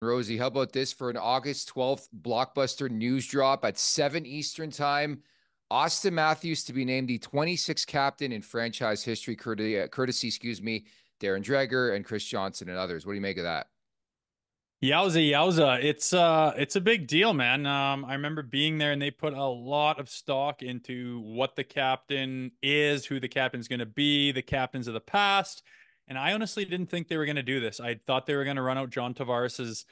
Rosie, how about this for an August 12th blockbuster news drop at 7 Eastern Time? Auston Matthews to be named the 26th captain in franchise history, courtesy, Darren Dreger and Chris Johnson and others. What do you make of that? Yowza, yowza. It's a big deal, man. I remember being there and they put a lot of stock into what the captain is, who the captain's going to be, the captains of the past. And I honestly didn't think they were going to do this. I thought they were going to run out John Tavares's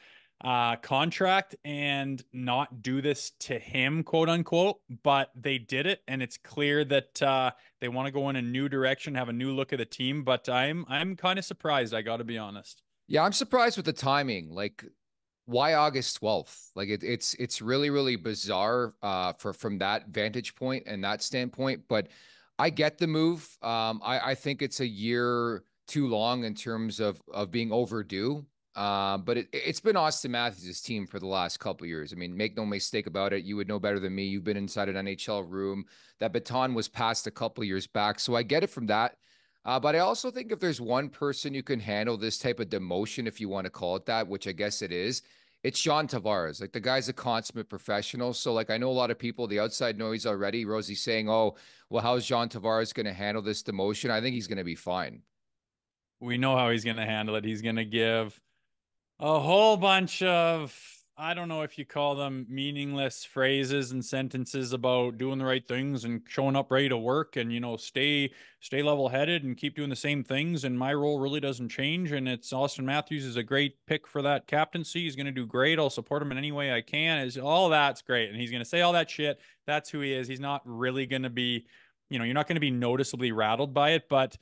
contract and not do this to him, quote unquote. But they did it, and it's clear that they want to go in a new direction, have a new look at the team. But I'm kind of surprised, I got to be honest. Yeah, I'm surprised with the timing. Like, why August 12th? Like it's really, really bizarre for from that vantage point and that standpoint. But I get the move. I think it's a year too long in terms of being overdue. But it's been Auston Matthews' team for the last couple of years. I mean, make no mistake about it. You would know better than me. You've been inside an NHL room. That baton was passed a couple of years back. So I get it from that. But I also think if there's one person who can handle this type of demotion, if you want to call it that, which I guess it is, it's John Tavares. Like the guy's a consummate professional. So like I know a lot of people, the outside noise already, Rosie saying, "Oh, well, how's John Tavares going to handle this demotion?" I think he's going to be fine. We know how he's going to handle it. He's going to give a whole bunch of, I don't know if you call them meaningless phrases and sentences about doing the right things and showing up ready to work and, stay level-headed and keep doing the same things. And my role really doesn't change. And it's Auston Matthews is a great pick for that captaincy. He's going to do great. I'll support him in any way I can. Is all that's great. And he's going to say all that shit. That's who he is. He's not really going to be, you're not going to be noticeably rattled by it, but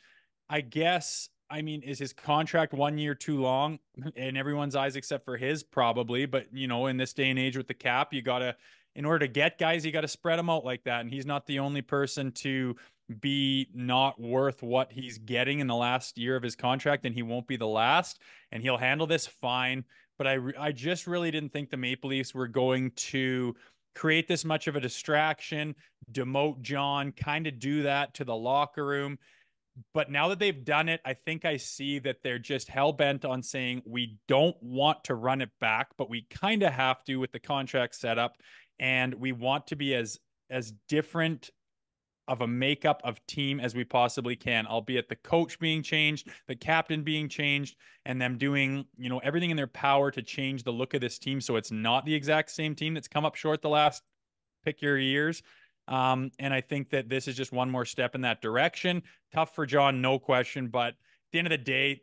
I guess, I mean, is his contract 1 year too long in everyone's eyes except for his? Probably. But, in this day and age with the cap, in order to get guys, you got to spread them out like that. And he's not the only person to be not worth what he's getting in the last year of his contract, and he won't be the last. And he'll handle this fine. But I just really didn't think the Maple Leafs were going to create this much of a distraction, demote John, kind of do that to the locker room. But now that they've done it, I think I see that they're just hell bent on saying we don't want to run it back, but we kind of have to with the contract setup, and we want to be as different of a makeup of team as we possibly can, albeit the coach being changed, the captain being changed, and them doing, everything in their power to change the look of this team so it's not the exact same team that's come up short the last pick your years. And I think that this is just one more step in that direction. Tough for John, no question. But at the end of the day,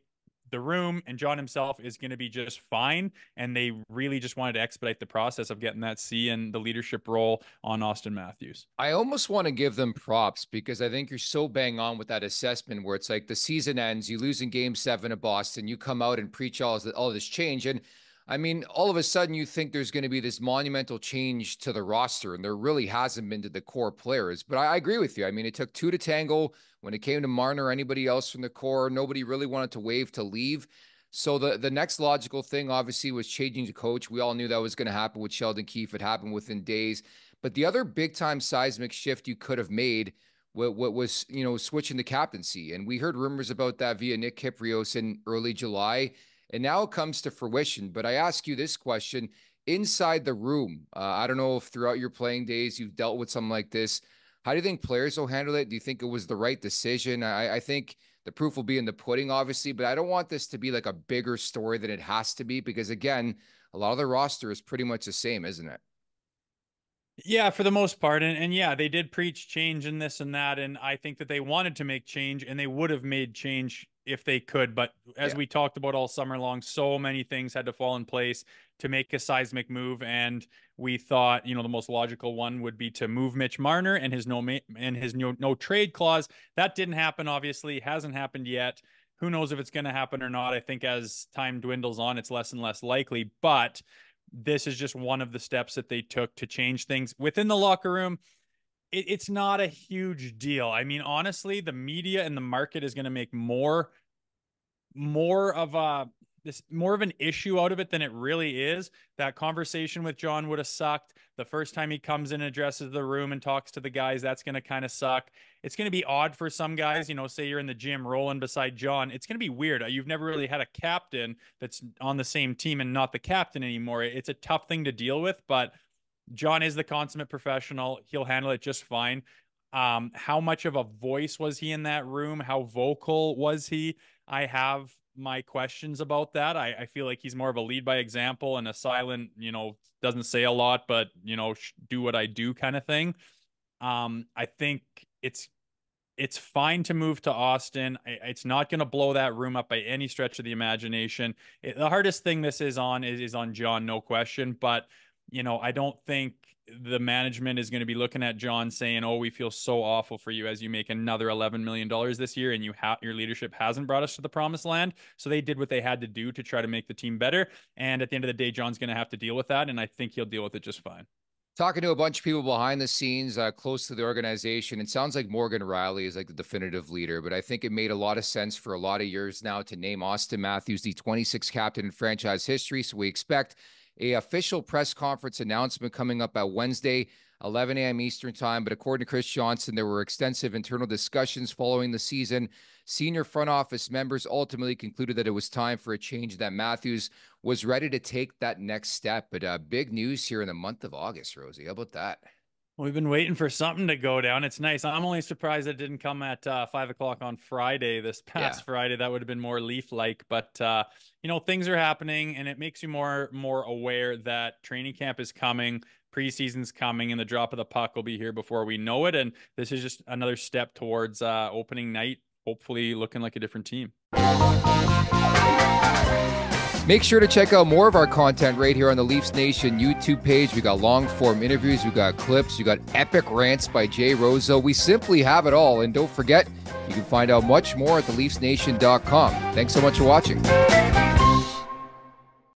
the room and John himself is going to be just fine. And they really just wanted to expedite the process of getting that C and the leadership role on Auston Matthews. I almost want to give them props because I think you're so bang on with that assessment where it's like the season ends, you lose in game 7 of Boston, you come out and preach all this change. And I mean, all of a sudden you think there's going to be this monumental change to the roster, and there really hasn't been to the core players. But I agree with you. I mean, it took two to tango when it came to Marner or anybody else from the core. Nobody really wanted to wave to leave. So the next logical thing obviously was changing the coach. We all knew that was going to happen with Sheldon Keefe. It happened within days. But the other big time seismic shift you could have made what was, switching the captaincy. And we heard rumors about that via Nick Kyprios in early July. And now it comes to fruition. But I ask you this question inside the room. I don't know if throughout your playing days you've dealt with something like this. How do you think players will handle it? Do you think it was the right decision? I think the proof will be in the pudding, obviously, but I don't want this to be like a bigger story than it has to be because, again, a lot of the roster is pretty much the same, isn't it? Yeah, for the most part. And yeah, they did preach change and this and that. And I think that they wanted to make change and they would have made change if they could. But as Yeah. we talked about all summer long, so many things had to fall in place to make a seismic move. And we thought, the most logical one would be to move Mitch Marner and his no trade clause. That didn't happen, obviously, hasn't happened yet. Who knows if it's going to happen or not? I think as time dwindles on, it's less and less likely. But this is just one of the steps that they took to change things within the locker room. It's not a huge deal. I mean, honestly, the media and the market is going to make more of a more of an issue out of it than it really is. That conversation with John would have sucked. The first time he comes in and addresses the room and talks to the guys, that's going to kind of suck. It's going to be odd for some guys, you know, say you're in the gym rolling beside John. It's going to be weird. You've never really had a captain that's on the same team and not the captain anymore. It's a tough thing to deal with, but John is the consummate professional. He'll handle it just fine. How much of a voice was he in that room? How vocal was he? I have my questions about that. I feel like he's more of a lead by example and a silent, you know, doesn't say a lot, but, you know, do what I do kind of thing. I think it's fine to move to Auston. It's not going to blow that room up by any stretch of the imagination. The hardest thing this is on John, no question. But, you know, I don't think the management is going to be looking at John saying, "Oh, we feel so awful for you as you make another $11 million this year, and your leadership hasn't brought us to the promised land." So they did what they had to do to try to make the team better. And at the end of the day, John's going to have to deal with that, and I think he'll deal with it just fine. Talking to a bunch of people behind the scenes, close to the organization, it sounds like Morgan Riley is like the definitive leader, but I think it made a lot of sense for a lot of years now to name Auston Matthews the 26th captain in franchise history. So we expect a official press conference announcement coming up at Wednesday, 11 a.m. Eastern time. But according to Chris Johnson, there were extensive internal discussions following the season. Senior front office members ultimately concluded that it was time for a change, that Matthews was ready to take that next step. But big news here in the month of August, Rosie. How about that? We've been waiting for something to go down. It's nice. I'm only surprised it didn't come at 5 o'clock on Friday, this past Friday. That would have been more Leaf-like. But, you know, things are happening, and it makes you more aware that training camp is coming, preseason's coming, and the drop of the puck will be here before we know it. And this is just another step towards opening night, hopefully looking like a different team. Make sure to check out more of our content right here on the Leafs Nation YouTube page. We got long form interviews, we got clips, we got epic rants by Jay Rosehill. We simply have it all. And don't forget, you can find out much more at theleafsnation.com. Thanks so much for watching.